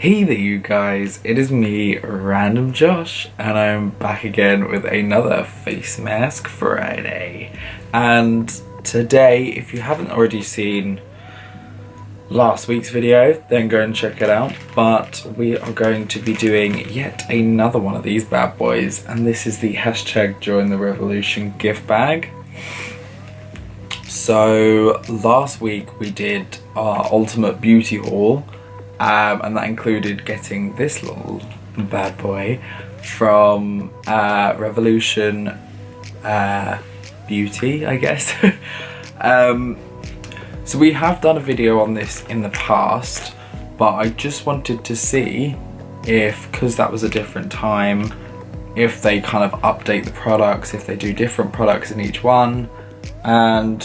Hey there you guys, it is me, RandomJosh, and I'm back again with another Face Mask Friday. And today, if you haven't already seen last week's video, then go and check it out. But we are going to be doing yet another one of these bad boys, and this is the hashtag Join the Revolution gift bag. So last week we did our ultimate beauty haul. And that included getting this little bad boy from Revolution Beauty, I guess. So we have done a video on this in the past, but I just wanted to see if, because that was a different time, if they kind of update the products, if they do different products in each one, and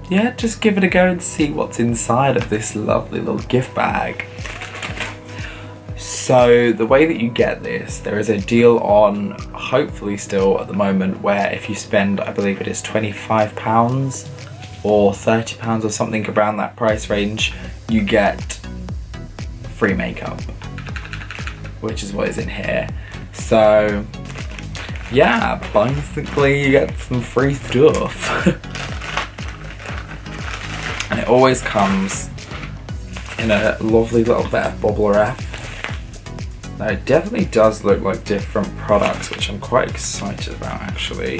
yeah, just give it a go and see what's inside of this lovely little gift bag. So the way that you get this, there is a deal on, hopefully still at the moment, where if you spend, I believe it is £25 or £30 or something around that price range, you get free makeup, which is what is in here. So yeah, basically you get some free stuff. And it always comes in a lovely little bit of bubble wrap. Now it definitely does look like different products, which I'm quite excited about actually.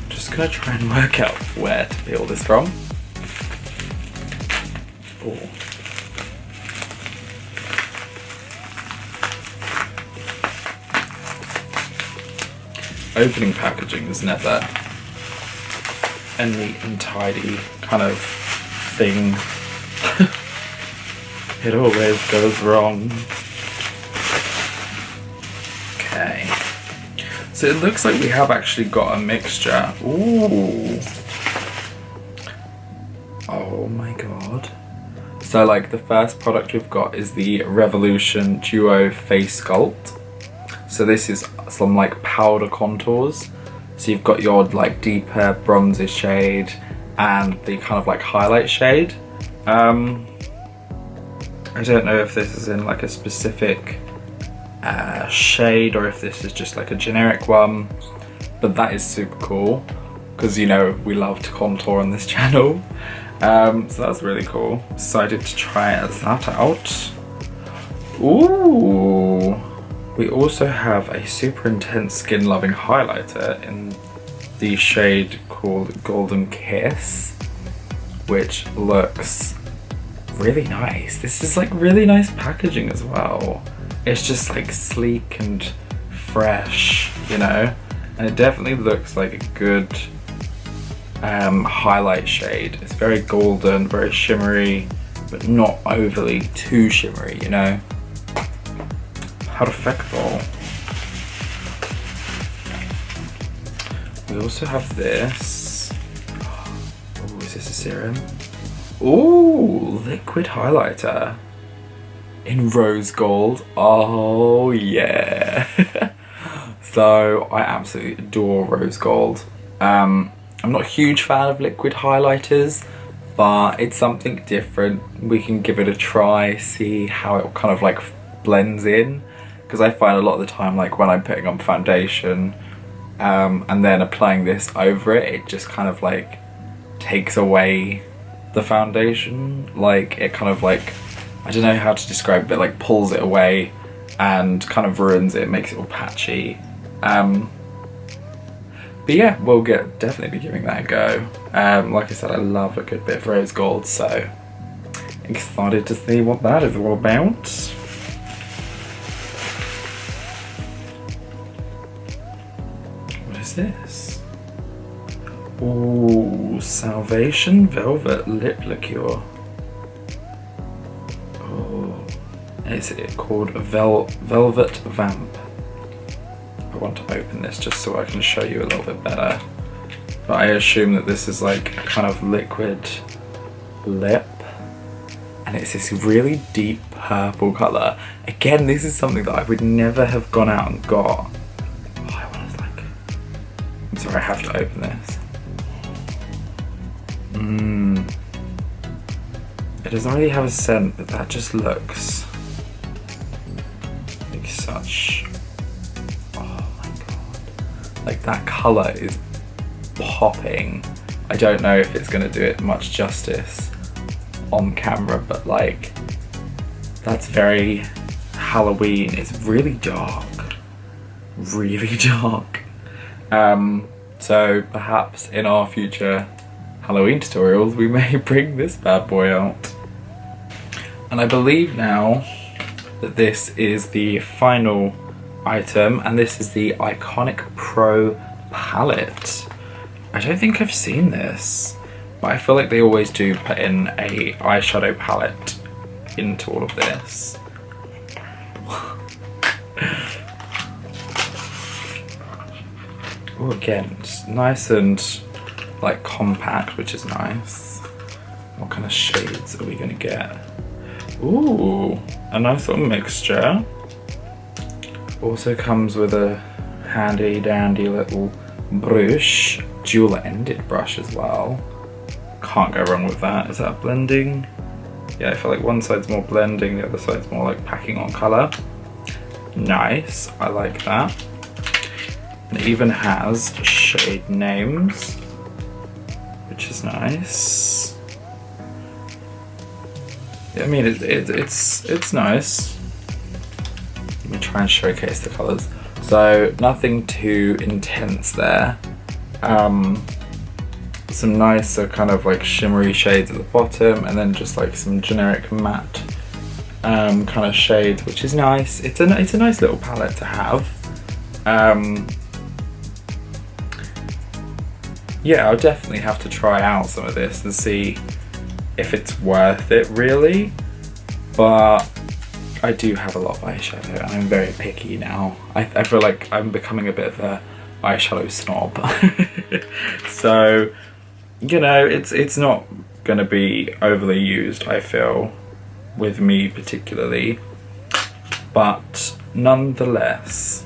Just gonna try and work out where to peel this from. Ooh. Opening packaging is never a neat and tidy kind of thing. It always goes wrong. Okay. So it looks like we have actually got a mixture. Ooh. Oh my god. So like the first product we've got is the Revolution Duo Face Sculpt. So this is some like powder contours. So you've got your like deeper bronzy shade and the kind of like highlight shade. I don't know if this is in like a specific shade or if this is just like a generic one, but that is super cool because, you know, we love to contour on this channel. So that's really cool. Decided to try that out. Ooh. We also have a super intense skin loving highlighter in the shade called Golden Kiss, which looks really nice. This is like really nice packaging as well. It's just like sleek and fresh, you know, and it definitely looks like a good highlight shade. It's very golden, very shimmery, but not overly too shimmery, you know. Perfecto. We also have this. Oh, is this a serum? Ooh, liquid highlighter in rose gold. Oh yeah. So I absolutely adore rose gold. I'm not a huge fan of liquid highlighters, but it's something different. We can give it a try, see how it kind of like blends in, because I find a lot of the time, like when I'm putting on foundation and then applying this over it, it just kind of like takes away the foundation. Like it kind of like, I don't know how to describe it, but like pulls it away and kind of ruins it, makes it all patchy. But yeah, we'll definitely be giving that a go. Like I said, I love a good bit of rose gold, so excited to see what that is all about. What is this? Ooh, Salvation Velvet Lip Liqueur. Oh, is it called Velvet Vamp? I want to open this just so I can show you a little bit better. But I assume that this is like a kind of liquid lip. And it's this really deep purple colour. Again, this is something that I would never have gone out and got. Oh, I want to like... I'm sorry, I have to open this. It doesn't really have a scent, but that just looks like such, oh my god. Like that colour is popping. I don't know if it's gonna do it much justice on camera, but like, that's very Halloween. It's really dark. Really dark. So perhaps in our future Halloween tutorials we may bring this bad boy out. And I believe now that this is the final item, and this is the Iconic Pro palette. I don't think I've seen this, but I feel like they always do put in a eyeshadow palette into all of this. Oh, again, it's nice and like compact, which is nice. What kind of shades are we gonna get? Ooh, a nice little mixture. Also comes with a handy dandy little brush, dual-ended brush as well. Can't go wrong with that. Is that blending? Yeah, I feel like one side's more blending, the other side's more like packing on colour. Nice, I like that. It even has shade names, which is nice. Yeah, I mean, it's nice. Let me try and showcase the colours. So nothing too intense there. Some nicer kind of like shimmery shades at the bottom, and then just like some generic matte kind of shades, which is nice. It's a nice little palette to have. Yeah, I'll definitely have to try out some of this and see if it's worth it really, but I do have a lot of eyeshadow and I'm very picky now. I feel like I'm becoming a bit of a eyeshadow snob. So, you know, it's not gonna be overly used, I feel, with me particularly, but nonetheless,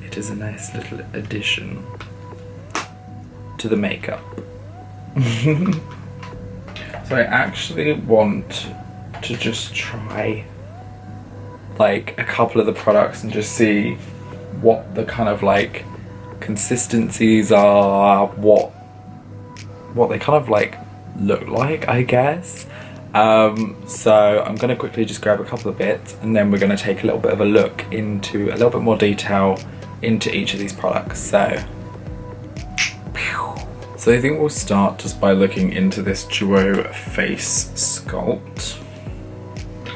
it is a nice little addition to the makeup. So I actually want to just try like a couple of the products and just see what the kind of like consistencies are, what they kind of like look like, I guess. So I'm gonna quickly just grab a couple of bits and then we're gonna take a little bit of a look into a little bit more detail into each of these products. So I think we'll start just by looking into this Duo face sculpt.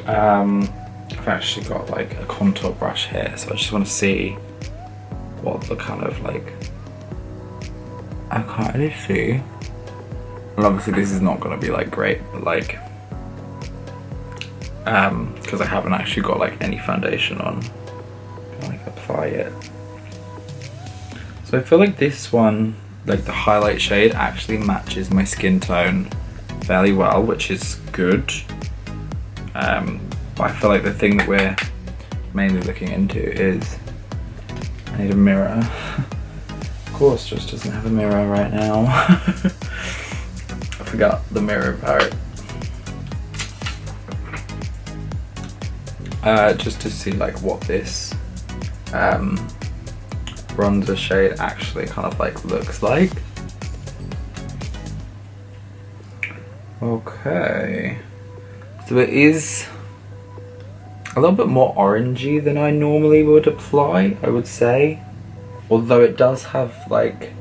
I've actually got like a contour brush here, so I just want to see what the kind of like, I can't really see. And obviously this is not going to be like great, but like, because I haven't actually got like any foundation on, like apply it. So I feel like this one, like the highlight shade, actually matches my skin tone fairly well, which is good. But I feel like the thing that we're mainly looking into is I need a mirror. Of course, Josh doesn't have a mirror right now. I forgot the mirror part. Just to see like what this bronzer shade actually kind of like looks like. Okay, so it is a little bit more orangey than I normally would apply, I would say, although it does have like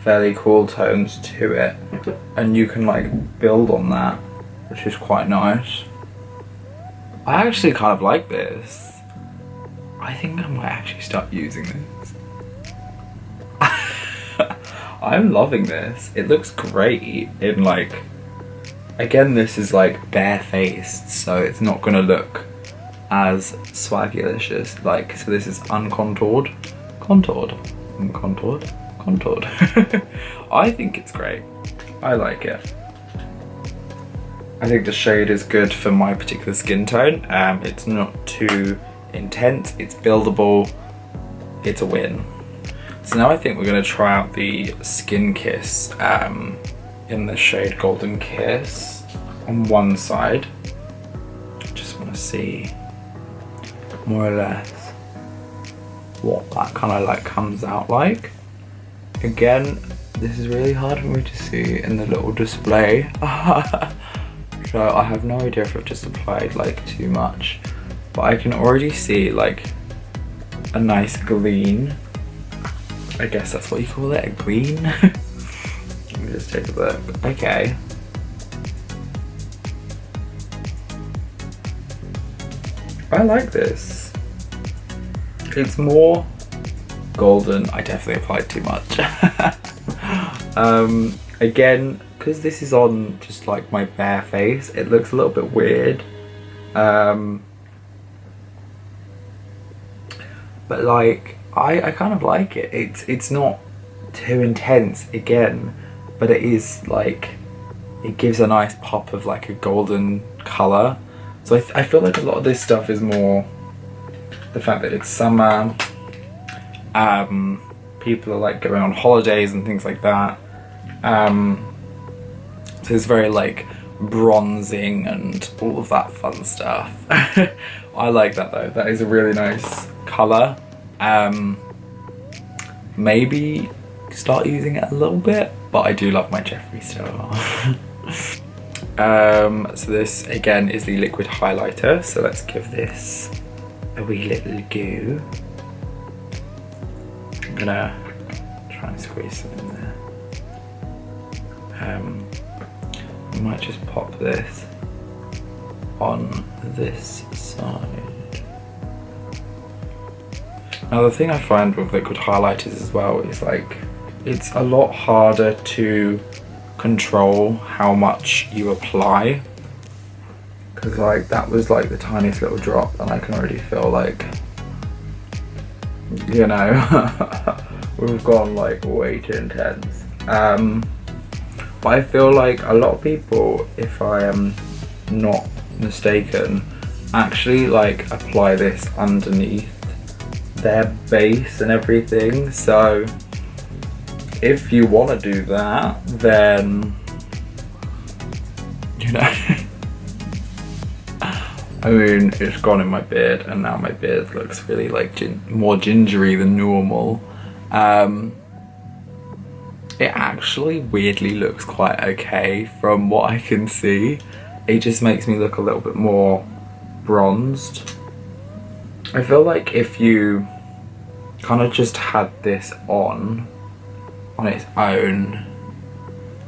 fairly cool tones to it and you can like build on that, which is quite nice. I actually kind of like this. I think I might actually start using this. I'm loving this. It looks great in like, again, this is like bare-faced, so it's not gonna look as swaggylicious. Like, so this is uncontoured, contoured. I think it's great. I like it. I think the shade is good for my particular skin tone. It's not too intense, it's buildable, it's a win. So now I think we're going to try out the Skin Kiss in the shade Golden Kiss. on one side. Just want to see more or less what that kind of like comes out like. Again, this is really hard for me to see in the little display. So I have no idea if I've just applied like too much, but I can already see like a nice gleam. I guess that's what you call it, a gleam. Let me just take a look. Okay. I like this. It's more golden. I definitely applied too much. Again, because this is on just like my bare face, it looks a little bit weird. But like, I kind of like it. It's not too intense again, but it is like, it gives a nice pop of like a golden colour. So I feel like a lot of this stuff is more the fact that it's summer. People are like going on holidays and things like that. So it's very like bronzing and all of that fun stuff. I like that though. That is a really nice colour. Maybe start using it a little bit, but I do love my Jeffree Star. So this again is the liquid highlighter. So let's give this a wee little go. I'm gonna try and squeeze some in there. I might just pop this on this side. Now the thing I find with liquid highlighters as well is like, it's a lot harder to control how much you apply, because like that was like the tiniest little drop and I can already feel like, you know, we've gone like way too intense. But I feel like a lot of people, if I am not mistaken, actually like apply this underneath their base and everything. So if you want to do that, then, you know, I mean, it's gone in my beard and now my beard looks really like more gingery than normal. It actually weirdly looks quite okay from what I can see. It just makes me look a little bit more bronzed. I feel like if you kind of just had this on its own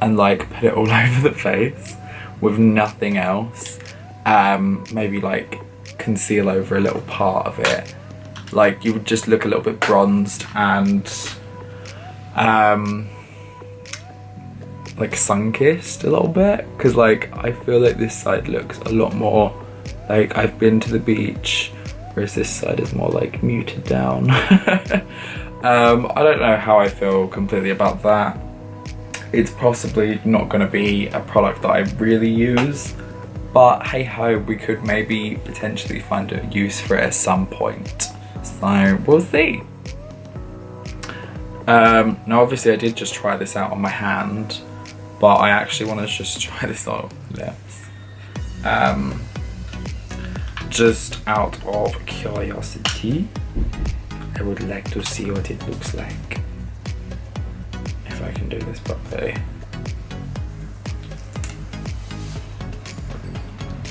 and like put it all over the face with nothing else, maybe like conceal over a little part of it, like you would just look a little bit bronzed and like sun-kissed a little bit, because like I feel like this side looks a lot more like I've been to the beach, whereas this side is more like muted down. I don't know how I feel completely about that. It's possibly not going to be a product that I really use, but hey ho, we could maybe potentially find a use for it at some point, so we'll see. Now obviously I did just try this out on my hand, but I actually want to just try this on lips. Just out of curiosity, I would like to see what it looks like. If I can do this properly.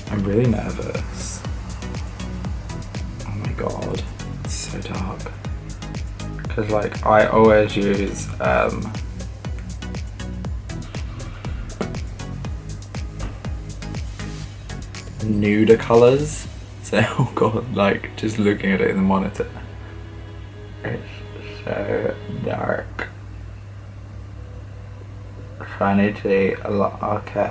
I'm really nervous. Oh my god, it's so dark. Because like I always use nude colours, so oh god, like just looking at it in the monitor, it's so dark. So I need to be a lot okay.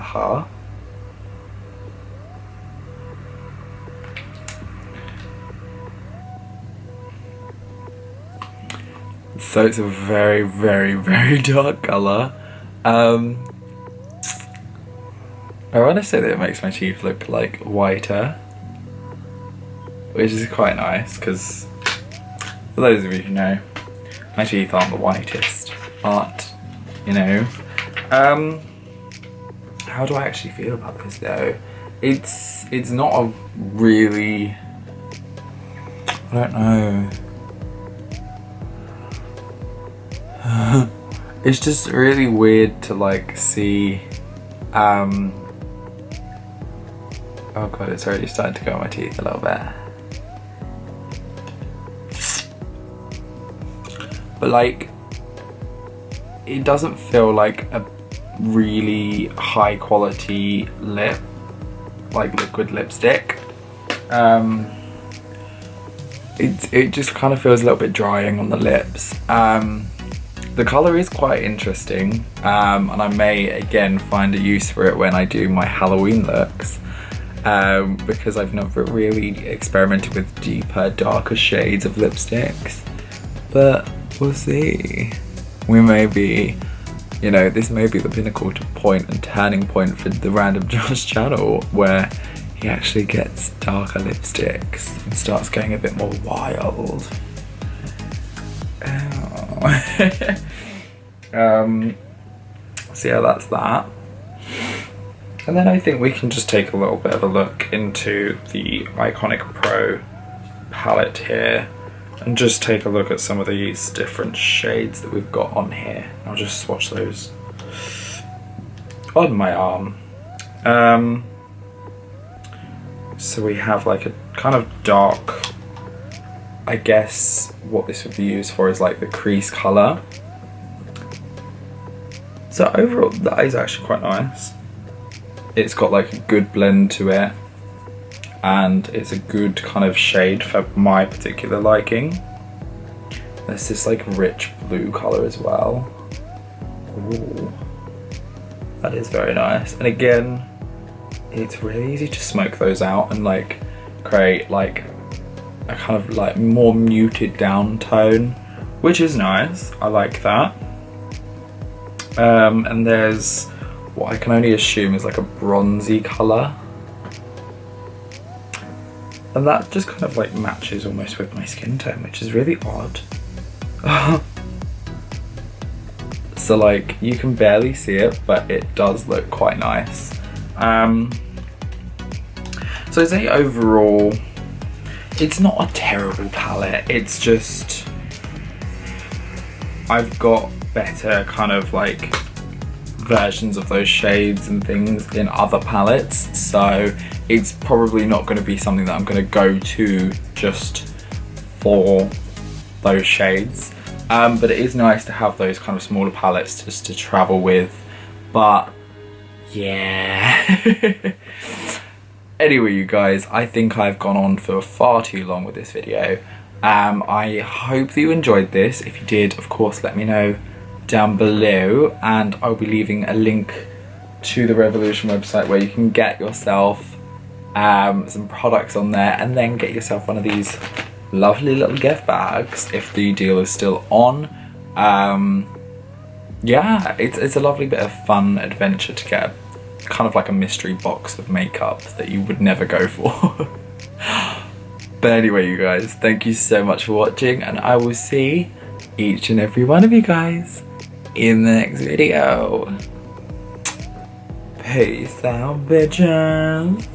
So it's a very, very, very dark colour. I want to say that it makes my teeth look like whiter, which is quite nice because for those of you who know, my teeth aren't the whitest, but you know. How do I actually feel about this though? It's not a really, I don't know. It's just really weird to like see, oh god, it's already starting to go on my teeth a little bit. But like, it doesn't feel like a really high quality lip, like liquid lipstick. It just kind of feels a little bit drying on the lips. The colour is quite interesting, and I may again find a use for it when I do my Halloween looks, because I've never really experimented with deeper, darker shades of lipsticks, but we'll see. We may be, you know, this may be the pinnacle point and turning point for the RandomJosh channel, where he actually gets darker lipsticks and starts going a bit more wild. So yeah, that's that. And then I think we can just take a little bit of a look into the Iconic Pro palette here and just take a look at some of these different shades that we've got on here. I'll just swatch those on my arm. So we have like a kind of dark, I guess what this would be used for is like the crease colour. So overall that is actually quite nice. It's got like a good blend to it, and it's a good kind of shade for my particular liking. There's this like rich blue colour as well. Ooh, that is very nice. And again, it's really easy to smoke those out and like create like a kind of like more muted down tone, which is nice. I like that. And there's what I can only assume is like a bronzy colour, and that just kind of like matches almost with my skin tone, which is really odd. So like you can barely see it, but it does look quite nice. So I'd say overall it's not a terrible palette, it's just I've got better kind of like versions of those shades and things in other palettes, so it's probably not going to be something that I'm going to go to just for those shades, but it is nice to have those kind of smaller palettes just to travel with. But yeah. Anyway, you guys, I think I've gone on for far too long with this video. I hope that you enjoyed this. If you did, of course, let me know down below, and I'll be leaving a link to the Revolution website where you can get yourself some products on there, and then get yourself one of these lovely little gift bags if the deal is still on. Yeah, it's a lovely bit of fun adventure to get kind of like a mystery box of makeup that you would never go for. But anyway, you guys, thank you so much for watching, and I will see each and every one of you guys in the next video. Peace out, bitches.